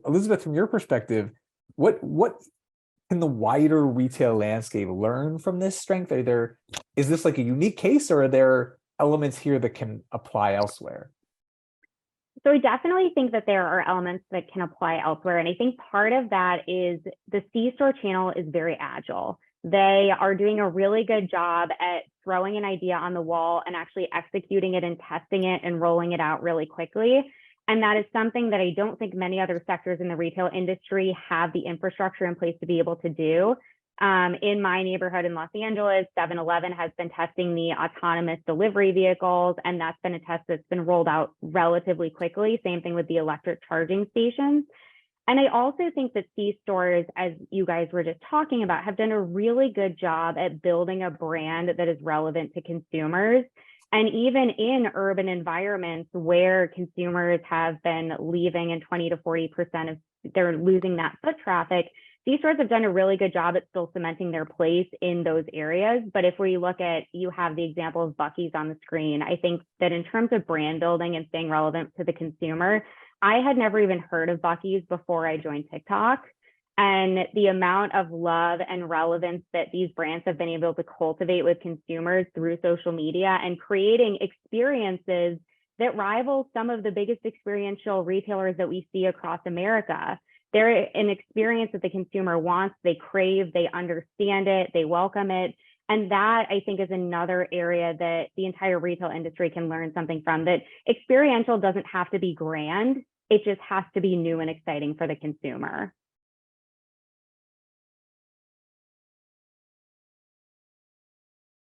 Elizabeth, from your perspective, what can the wider retail landscape learn from this strength? Is this like a unique case, or are there elements here that can apply elsewhere? So I definitely think that there are elements that can apply elsewhere. And I think part of that is the C-store channel is very agile. They are doing a really good job at throwing an idea on the wall and actually executing it and testing it and rolling it out really quickly. And that is something that I don't think many other sectors in the retail industry have the infrastructure in place to be able to do. In my neighborhood in Los Angeles, 7-Eleven has been testing the autonomous delivery vehicles, and that's been a test that's been rolled out relatively quickly. Same thing with the electric charging stations. And I also think that C-stores, as you guys were just talking about, have done a really good job at building a brand that is relevant to consumers. And even in urban environments where consumers have been leaving and 20 to 40% of they're losing that foot traffic, these stores have done a really good job at still cementing their place in those areas. But if we look at, you have the example of Buc-ee's on the screen, I think that in terms of brand building and staying relevant to the consumer, I had never even heard of Buc-ee's before I joined TikTok. And the amount of love and relevance that these brands have been able to cultivate with consumers through social media and creating experiences that rival some of the biggest experiential retailers that we see across America. They're an experience that the consumer wants, they crave, they understand it, they welcome it. And that, I think, is another area that the entire retail industry can learn something from, that experiential doesn't have to be grand. It just has to be new and exciting for the consumer.